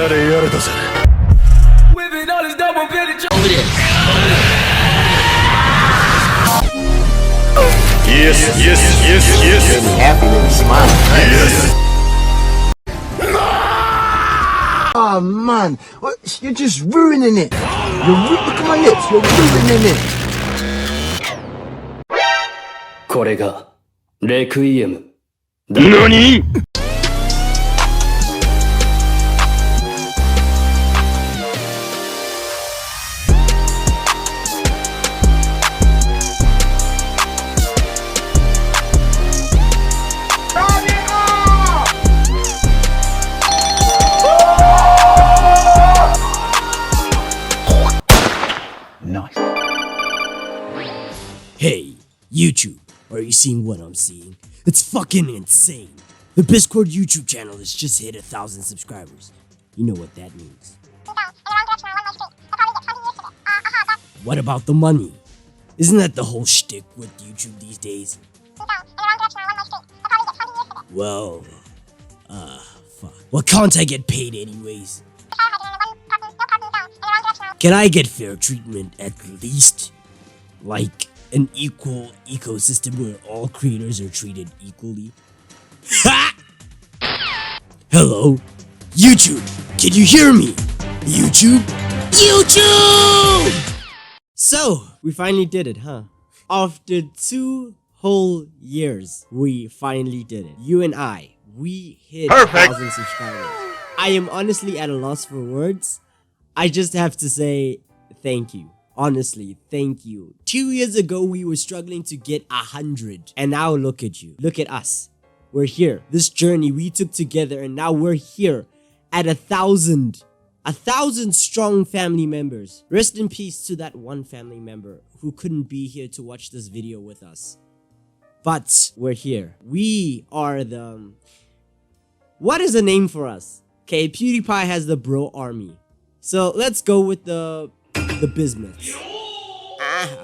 Yes, yes, yes, yes. You're gonna be happy when you smile. Right? Yes. Oh man, you're just ruining it. Look at my lips. You're ruining it. これがレクイエム。何? Nice. Hey, YouTube, are you seeing what I'm seeing? It's fucking insane. The Biscord YouTube channel has just hit 1,000 subscribers. You know what that means. What about the money? Isn't that the whole shtick with YouTube these days? Well, fuck. Well, can't I get paid anyways? Can I get fair treatment at least? Like an equal ecosystem where all creators are treated equally? Ha! Hello? YouTube! Can you hear me? YouTube? YouTube! So, we finally did it, huh? After 2 whole years, we finally did it. You and I, we hit 1,000 subscribers. I am honestly at a loss for words. I just have to say thank you. Honestly, thank you. 2 years ago, we were struggling to get 100. And now look at you. Look at us. We're here. This journey we took together, and now we're here at 1,000. 1,000 strong family members. Rest in peace to that one family member who couldn't be here to watch this video with us. But we're here. We are the... What is a name for us? Okay, PewDiePie has the bro army. So let's go with the bismuths.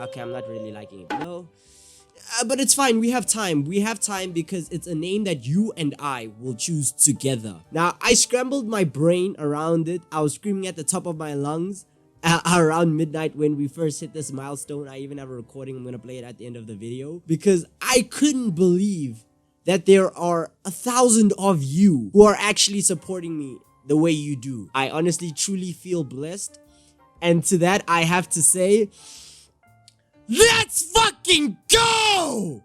Okay, I'm not really liking it. No. But it's fine, we have time. We have time because it's a name that you and I will choose together. Now, I scrambled my brain around it. I was screaming at the top of my lungs around midnight when we first hit this milestone. I even have a recording. I'm gonna play it at the end of the video because I couldn't believe that there are 1,000 of you who are actually supporting me the way you do. I honestly truly feel blessed. And to that, I have to say, let's fucking go!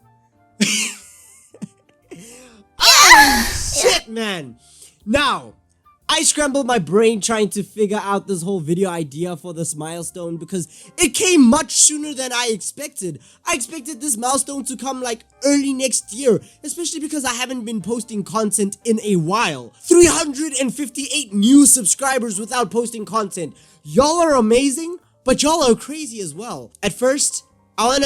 Oh, shit, man. Now, I scrambled my brain trying to figure out this whole video idea for this milestone because it came much sooner than I expected. I expected this milestone to come like early next year, especially because I haven't been posting content in a while. 358 new subscribers without posting content. Y'all are amazing, but y'all are crazy as well. At first, I wanted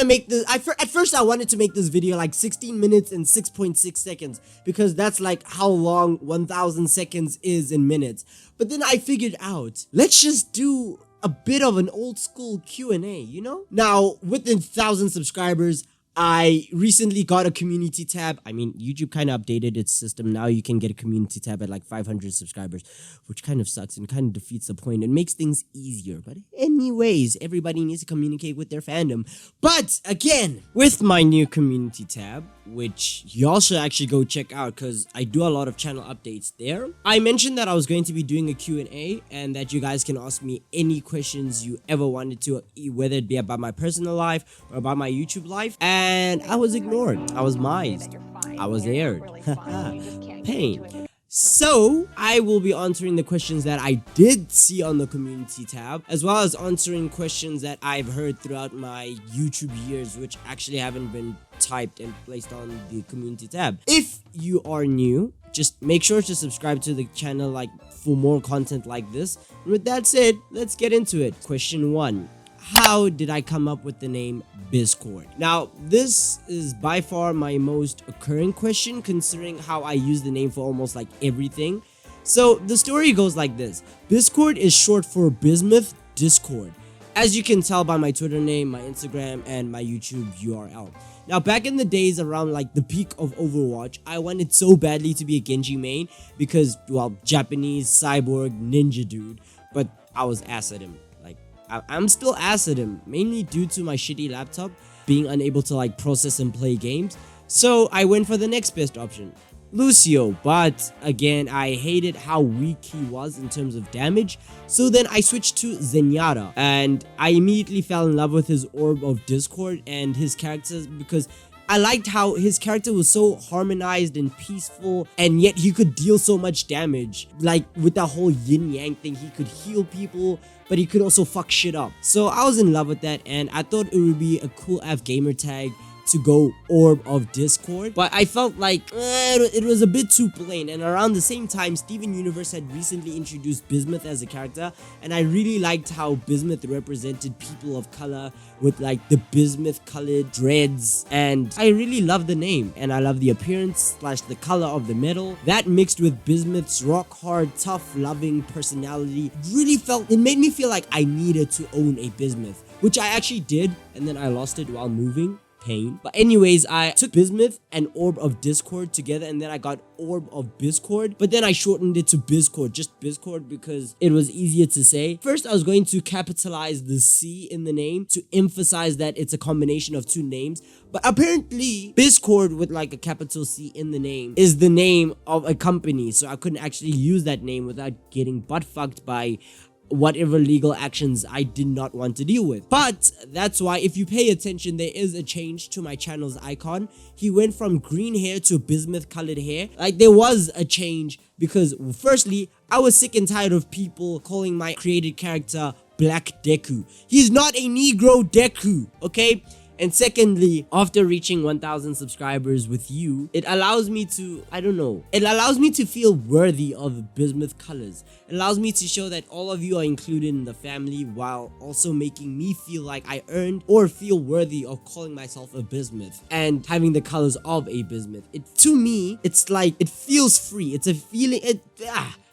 to make this video like 16 minutes and 6.6 seconds because that's like how long 1,000 seconds is in minutes. But then I figured out, let's just do a bit of an old school Q&A, you know? Now, with the 1,000 subscribers, I recently got a community tab. I mean, YouTube kind of updated its system. Now you can get a community tab at like 500 subscribers, which kind of sucks and kind of defeats the point. It makes things easier. But anyways, everybody needs to communicate with their fandom. But again, with my new community tab, which y'all should actually go check out because I do a lot of channel updates there. I mentioned that I was going to be doing a Q&A and that you guys can ask me any questions you ever wanted to, whether it be about my personal life or about my YouTube life. And I was ignored. I was mised. I was aired. Pain. So, I will be answering the questions that I did see on the community tab, as well as answering questions that I've heard throughout my YouTube years, which actually haven't been typed and placed on the community tab. If you are new, just make sure to subscribe to the channel for more content like this. And with that said, let's get into it. Question 1. How did I come up with the name Biscord? Now, this is by far my most occurring question considering how I use the name for almost like everything. So the story goes like this. Biscord is short for Bismuth Discord. as you can tell by my Twitter name, my Instagram, and my YouTube URL. Now, back in the days around like the peak of Overwatch, I wanted so badly to be a Genji main because, well, Japanese, cyborg, ninja dude, but I was ass at him. Like, I'm still ass at him, mainly due to my shitty laptop being unable to like process and play games. So I went for the next best option, Lucio, but again, I hated how weak he was in terms of damage, so then I switched to Zenyatta, and I immediately fell in love with his Orb of Discord and his characters because I liked how his character was so harmonized and peaceful, and yet he could deal so much damage. Like with that whole yin-yang thing, he could heal people, but he could also fuck shit up. So I was in love with that, and I thought it would be a cool F gamer tag to go Orb of Discord, but I felt like it was a bit too plain. And around the same time, Steven Universe had recently introduced Bismuth as a character, and I really liked how Bismuth represented people of color with like the bismuth colored dreads, and I really love the name, and I love the appearance / the color of the metal. That mixed with Bismuth's rock hard, tough, loving personality it made me feel like I needed to own a Bismuth, which I actually did, and then I lost it while moving. Pain. But anyways, I took Bismuth and Orb of Discord together, and then I got Orb of Biscord, but then I shortened it to Biscord, just Biscord, because it was easier to say. First, I was going to capitalize the C in the name to emphasize that it's a combination of two names, but apparently Biscord with like a capital C in the name is the name of a company, so I couldn't actually use that name without getting butt fucked by whatever legal actions I did not want to deal with. But that's why, if you pay attention, there is a change to my channel's icon. He went from green hair to bismuth colored hair. Like, there was a change because, firstly, I was sick and tired of people calling my created character Black Deku. He's not a Negro Deku, okay? And secondly, after reaching 1,000 subscribers with you, it allows me to, it allows me to feel worthy of bismuth colors. It allows me to show that all of you are included in the family, while also making me feel like I earned or feel worthy of calling myself a bismuth and having the colors of a bismuth. To me, it's like, it feels free. It's a feeling,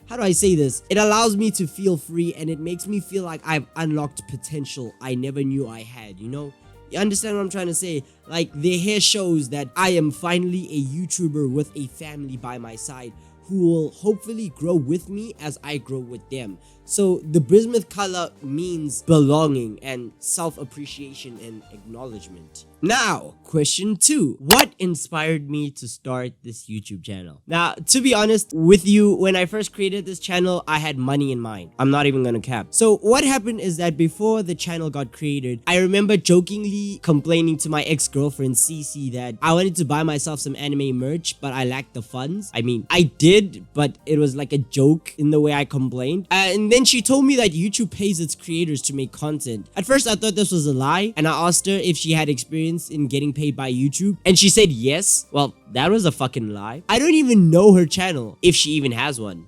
how do I say this? It allows me to feel free, and it makes me feel like I've unlocked potential I never knew I had, you know? You understand what I'm trying to say? Like, their hair shows that I am finally a YouTuber with a family by my side who will hopefully grow with me as I grow with them. So the bismuth color means belonging and self-appreciation and acknowledgement. Now, question 2. What inspired me to start this YouTube channel? Now, to be honest with you, when I first created this channel, I had money in mind. I'm not even gonna cap. So what happened is that before the channel got created, I remember jokingly complaining to my ex-girlfriend Cece that I wanted to buy myself some anime merch, but I lacked the funds. I mean, I did, but it was like a joke in the way I complained. And then she told me that YouTube pays its creators to make content. At first, I thought this was a lie, and I asked her if she had experience in getting paid by YouTube, and she said yes. Well, that was a fucking lie. I don't even know her channel, if she even has one.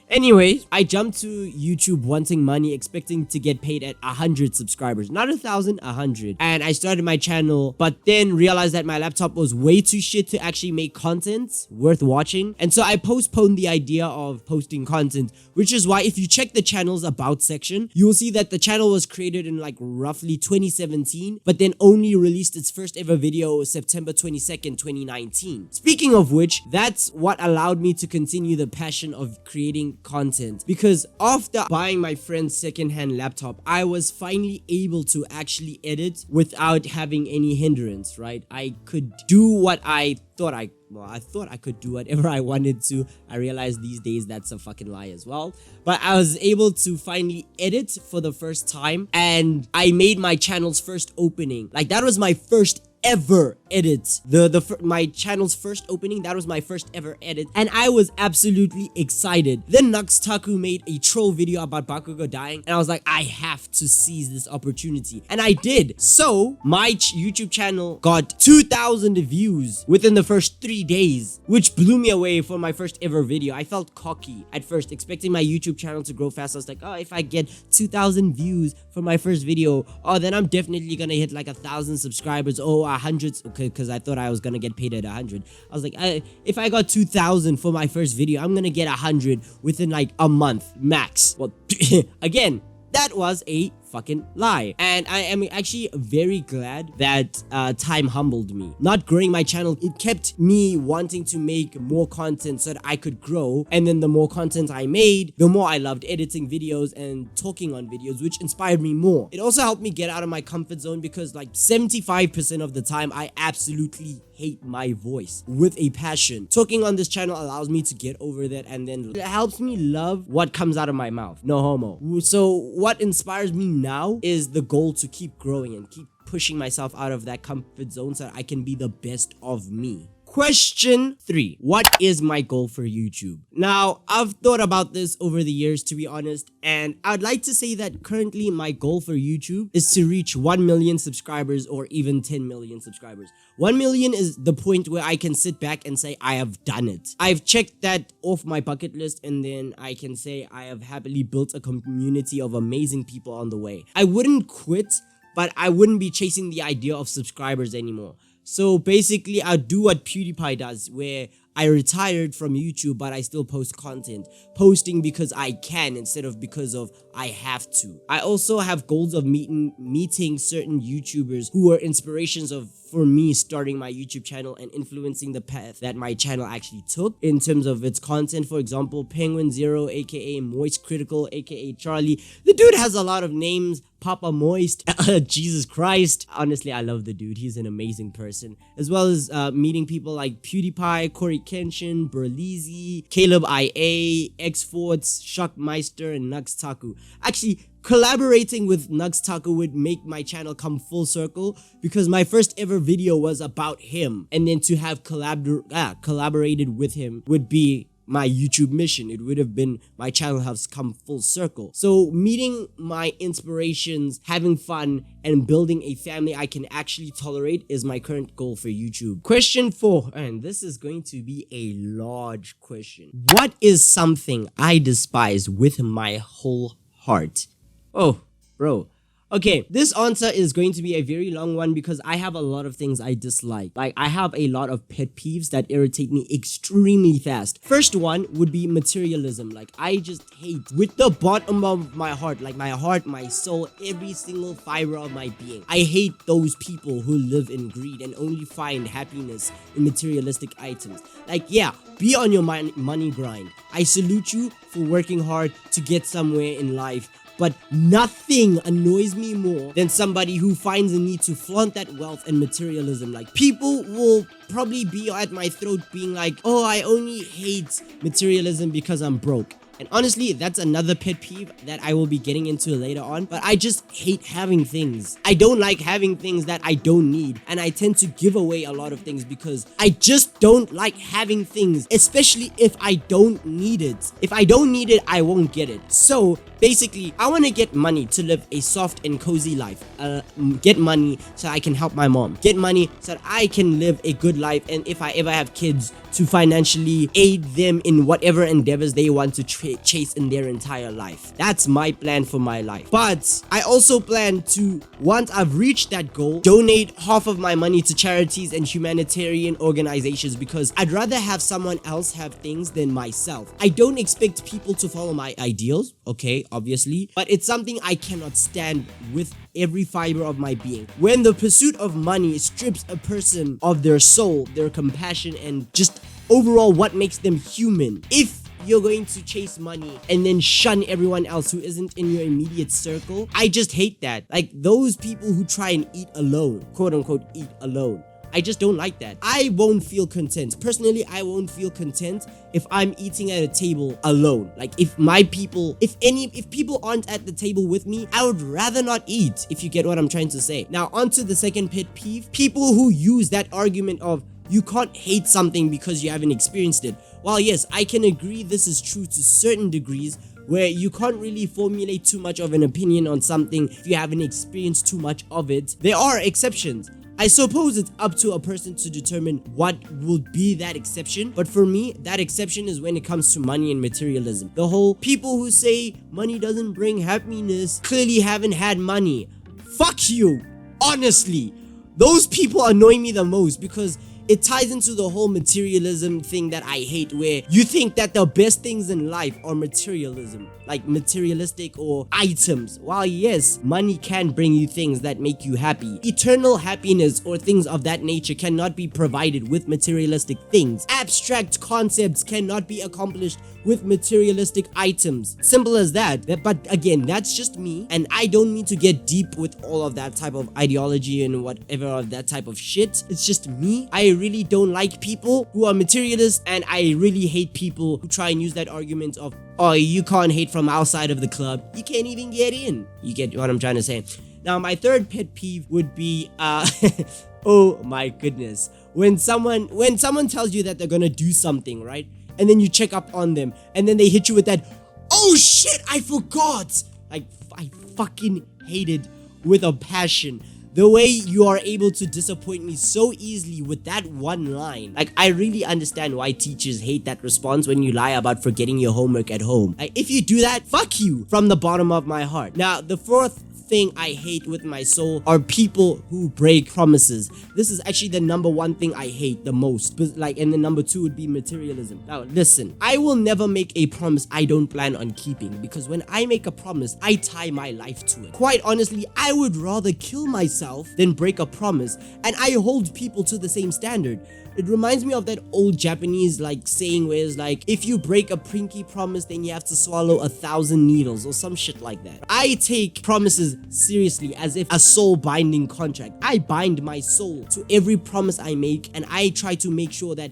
Anyway, I jumped to YouTube wanting money, expecting to get paid at 100 subscribers. Not 1,000, 100. And I started my channel, but then realized that my laptop was way too shit to actually make content worth watching. And so I postponed the idea of posting content, which is why if you check the channel's about section, you will see that the channel was created in like roughly 2017, but then only released its first ever video September 22nd, 2019. Speaking of which, that's what allowed me to continue the passion of creating content, because after buying my friend's secondhand laptop, I was finally able to actually edit without having any hindrance, right? I could do what I thought I could do whatever I wanted to. I realized these days that's a fucking lie as well. But I was able to finally edit for the first time, and I made my channel's first opening. Like, that was my first ever edit. My channel's first opening, that was my first ever edit, and I was absolutely excited. Then Nuxtaku made a troll video about Bakugo dying, and I was like, I have to seize this opportunity, and I did. So my YouTube channel got 2,000 views within the first 3 days, which blew me away for my first ever video. I felt cocky at first, expecting my YouTube channel to grow fast. I was like, oh, if I get 2,000 views for my first video, oh, then I'm definitely gonna hit like 1,000 subscribers. Oh, 100, okay, because I thought I was gonna get paid at 100. I was like, if I got 2,000 for my first video, I'm gonna get 100 within like a month max. Well, again, that was a fucking lie. And I am actually very glad that time humbled me. Not growing my channel, it kept me wanting to make more content so that I could grow. And then the more content I made, the more I loved editing videos and talking on videos, which inspired me more. It also helped me get out of my comfort zone because like 75% of the time I absolutely hate my voice with a passion. Talking on this channel allows me to get over that, and then it helps me love what comes out of my mouth. No homo. So what inspires me now is the goal to keep growing and keep pushing myself out of that comfort zone so that I can be the best of me. Question 3. What is my goal for YouTube? Now, I've thought about this over the years, to be honest, and I'd like to say that currently my goal for YouTube is to reach 1 million subscribers or even 10 million subscribers. 1 million is the point where I can sit back and say I have done it. I've checked that off my bucket list, and then I can say I have happily built a community of amazing people on the way. I wouldn't quit, but I wouldn't be chasing the idea of subscribers anymore. So basically, I'll do what PewDiePie does, where I retired from YouTube, but I still post content. Posting because I can instead of because of I have to. I also have goals of meeting certain YouTubers who are inspirations for me starting my YouTube channel and influencing the path that my channel actually took in terms of its content. For example, Penguin Zero, aka Moist Critical, aka Charlie. The dude has a lot of names. Papa Moist, Jesus Christ. Honestly, I love the dude. He's an amazing person. As well as meeting people like PewDiePie, Corey Kenshin, Berleezy, Caleb IA, X-Forts, Shockmeister, and Nux Taku. Actually, collaborating with Nux Taku would make my channel come full circle because my first ever video was about him. And then to have collaborated with him would be my YouTube mission. It would have been my channel has come full circle. So meeting my inspirations, having fun, and building a family I can actually tolerate is my current goal for YouTube. Question 4, and this is going to be a large question. What is something I despise with my whole heart? Oh, bro. Okay, this answer is going to be a very long one because I have a lot of things I dislike. Like, I have a lot of pet peeves that irritate me extremely fast. First one would be materialism. Like, I just hate with the bottom of my heart, like my heart, my soul, every single fiber of my being. I hate those people who live in greed and only find happiness in materialistic items. Like, yeah, be on your money grind. I salute you for working hard to get somewhere in life. But nothing annoys me more than somebody who finds a need to flaunt that wealth and materialism. Like, people will probably be at my throat being like, oh, I only hate materialism because I'm broke. And honestly, that's another pet peeve that I will be getting into later on. But I just hate having things. I don't like having things that I don't need. And I tend to give away a lot of things because I just don't like having things, especially if I don't need it. If I don't need it, I won't get it. So basically, I want to get money to live a soft and cozy life. Get money so I can help my mom. Get money so that I can live a good life. And if I ever have kids, to financially aid them in whatever endeavors they want to chase in their entire life. That's my plan for my life. But I also plan to, once I've reached that goal, donate half of my money to charities and humanitarian organizations because I'd rather have someone else have things than myself. I don't expect people to follow my ideals, okay, obviously, but it's something I cannot stand with every fiber of my being. When the pursuit of money strips a person of their soul, their compassion, and just overall what makes them human. If you're going to chase money and then shun everyone else who isn't in your immediate circle, I just hate that. Like, those people who try and eat alone, quote unquote eat alone, I just don't like that. I won't feel content. Personally, I won't feel content if I'm eating at a table alone. Like, if people aren't at the table with me, I would rather not eat, if you get what I'm trying to say. Now, onto the second pet peeve. People who use that argument of you can't hate something because you haven't experienced it. While yes, I can agree this is true to certain degrees, where you can't really formulate too much of an opinion on something if you haven't experienced too much of it. There are exceptions. I suppose it's up to a person to determine what would be that exception. But for me, that exception is when it comes to money and materialism. The whole people who say money doesn't bring happiness clearly haven't had money. Fuck you. Honestly, those people annoy me the most because it ties into the whole materialism thing that I hate, where you think that the best things in life are materialism, like materialistic or items. While yes, money can bring you things that make you happy, eternal happiness or things of that nature cannot be provided with materialistic things. Abstract concepts cannot be accomplished with materialistic items. Simple as that. But again, that's just me, and I don't mean to get deep with all of that type of ideology and whatever of that type of shit. It's just me. I really don't like people who are materialists, and I really hate people who try and use that argument of, oh, you can't hate from outside of the club, you can't even get in. You get what I'm trying to say. Now, my third pet peeve would be oh my goodness, when someone tells you that they're gonna do something, right? And then you check up on them, and then they hit you with that, oh shit, I forgot. Like, I fucking hate it with a passion. The way you are able to disappoint me so easily with that one line. Like, I really understand why teachers hate that response when you lie about forgetting your homework at home. Like, if you do that, fuck you from the bottom of my heart. Now, the fourth thing I hate with my soul are people who break promises. This is actually the number one thing I hate the most. But and the number two would be materialism. Now listen, I will never make a promise I don't plan on keeping, because when I make a promise, I tie my life to it. Quite honestly, I would rather kill myself than break a promise, and I hold people to the same standard. It reminds me of that old Japanese saying where it's like, if you break a pinky promise, then you have to swallow 1,000 needles or some shit like that. I take promises seriously as if a soul binding contract. I bind my soul to every promise I make, and I try to make sure that,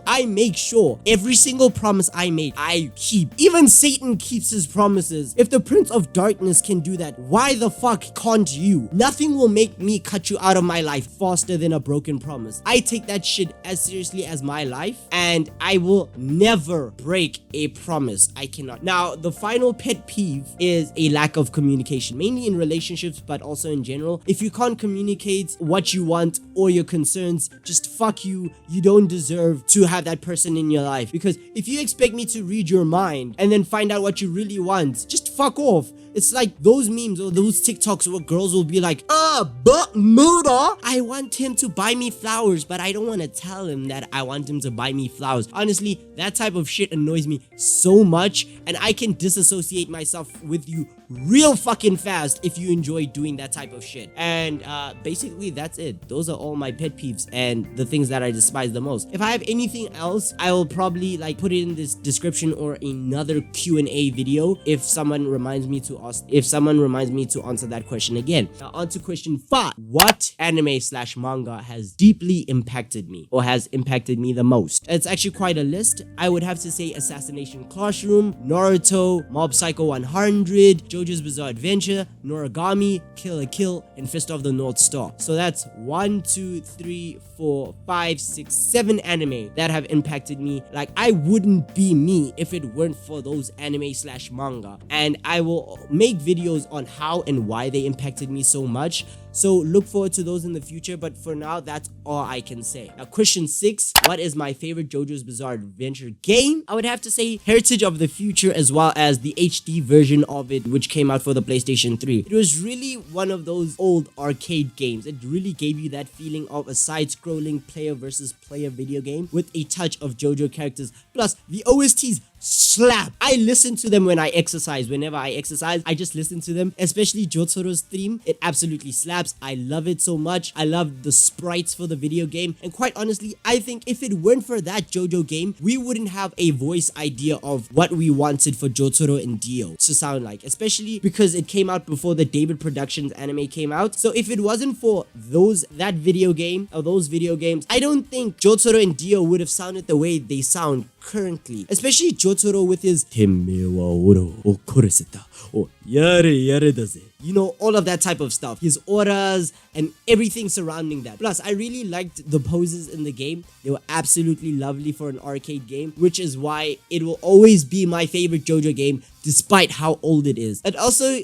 I make sure every single promise I make, I keep. Even Satan keeps his promises. If the Prince of Darkness can do that, why the fuck can't you? Nothing will make me cut you out of my life faster than a broken promise. I take that shit as seriously as my life, and I will never break a promise. I cannot. Now, the final pet peeve is a lack of communication, mainly in relationships, but also in general. If you can't communicate what you want or your concerns, just fuck you. You don't deserve to have that person in your life, because if you expect me to read your mind and then find out what you really want, just fuck off. It's like those memes or those TikToks where girls will be like, but Muda, I want him to buy me flowers, but I don't want to tell him that I want him to buy me flowers. Honestly, that type of shit annoys me so much, and I can disassociate myself with you real fucking fast if you enjoy doing that type of shit. And basically that's it. Those are all my pet peeves and the things that I despise the most. If I have anything else, I will probably put it in this description or another Q&A video if someone reminds me to answer that question again. Now on to question 5. What anime/manga has deeply impacted me or has impacted me the most? It's actually quite a list. I would have to say Assassination Classroom, Naruto, Mob Psycho 100, JoJo's Bizarre Adventure, Noragami, Kill la Kill, and Fist of the North Star. So that's 1, 2, 3, 4, 5, 6, 7 anime that have impacted me. Like, I wouldn't be me if it weren't for those anime/manga. And I will make videos on how and why they impacted me so much. So look forward to those in the future, but for now, that's all I can say. Now, question 6, what is my favorite JoJo's Bizarre Adventure game? I would have to say Heritage of the Future, as well as the HD version of it, which came out for the PlayStation 3. It was really one of those old arcade games. It really gave you that feeling of a side-scrolling player versus player video game with a touch of JoJo characters. Plus, the OSTs slap. I listen to them when I exercise. Whenever I exercise, I just listen to them, especially Jotaro's theme. It absolutely slaps. I love it so much. I love the sprites for the video game, and quite honestly, I think if it weren't for that JoJo game, we wouldn't have a voice idea of what we wanted for Jotaro and Dio to sound like, especially because it came out before the David Productions anime came out. So if it wasn't for that video game or those video games, I don't think Jotaro and Dio would have sounded the way they sound currently, especially Jotaro with his Temme wa oro o koreseta o yare yare daze, you know, all of that type of stuff, his auras and everything surrounding that. Plus, I really liked the poses in the game. They were absolutely lovely for an arcade game, which is why it will always be my favorite JoJo game despite how old it is. It also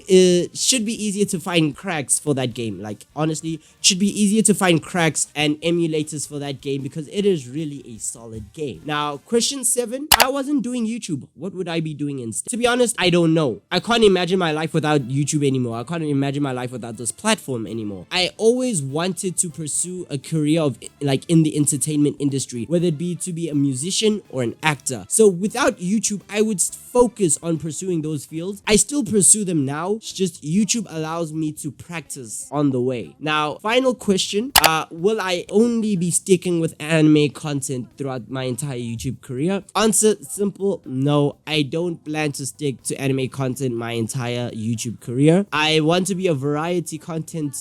should be easier to find cracks for that game. Like, honestly, it should be easier to find cracks and emulators for that game because it is really a solid game. Now, question 7. I wasn't doing YouTube. What would I be doing instead? To be honest, I don't know. I can't imagine my life without YouTube anymore. I can't imagine my life without this platform anymore. I always wanted to pursue a career of like in the entertainment industry, whether it be to be a musician or an actor. So without YouTube, I would focus on pursuing those fields. I still pursue them now. It's just YouTube allows me to practice on the way. Now, final question. Will I only be sticking with anime content throughout my entire YouTube career? Answer simple, no. I don't plan to stick to anime content my entire YouTube career. I want to be a variety content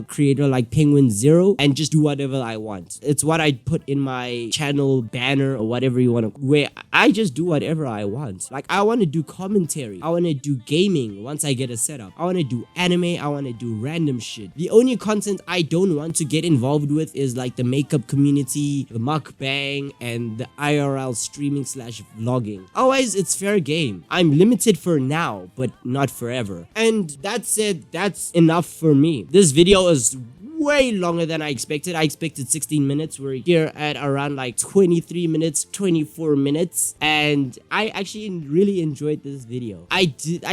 creator like Penguin Zero and just do whatever I want. It's what I put in my channel banner or whatever you want to, where I just do whatever I want. Like, I want to do commentary. I want to do gaming once I get a setup. I want to do anime. I want to do random shit. The only content I don't want to get involved with is like the makeup community, the mukbang, and the IRL streaming / vlogging. Otherwise, it's fair game. I'm limited for now, but not forever. And that said, that's enough for me. This video is way longer than I expected. I expected 16 minutes. We're here at around like 23 minutes, 24 minutes. And I actually really enjoyed this video. I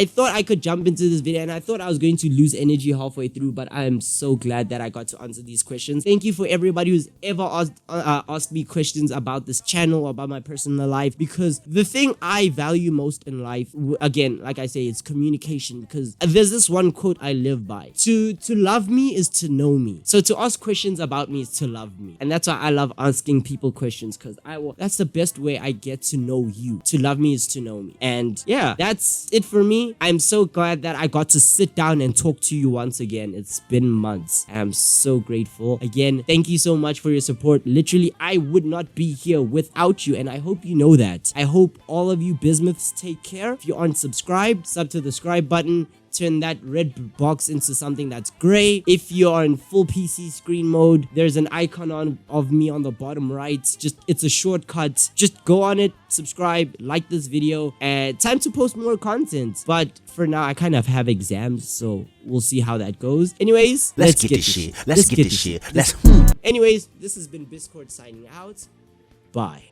thought I could jump into this video and I thought I was going to lose energy halfway through, but I am so glad that I got to answer these questions. Thank you for everybody who's ever asked me questions about this channel, about my personal life, because the thing I value most in life, again, like I say, it's communication, because there's this one quote I live by. To love me is to know me. So to ask questions about me is to love me. And that's why I love asking people questions, because that's the best way I get to know you. To love me is to know me. And yeah, that's it for me. I'm so glad that I got to sit down and talk to you once again. It's been months. I'm so grateful. Again, thank you so much for your support. Literally, I would not be here without you, and I hope you know that. I hope all of you bismuths take care. If you aren't subscribed, sub to the subscribe button. Turn that red box into something that's gray. If you're in full PC screen mode, there's an icon of me on the bottom right. It's a shortcut. Just go on it, subscribe, like this video, and time to post more content. But for now, I kind of have exams, so we'll see how that goes. Anyways, let's get this shit. Anyways, this has been Biscord signing out. Bye.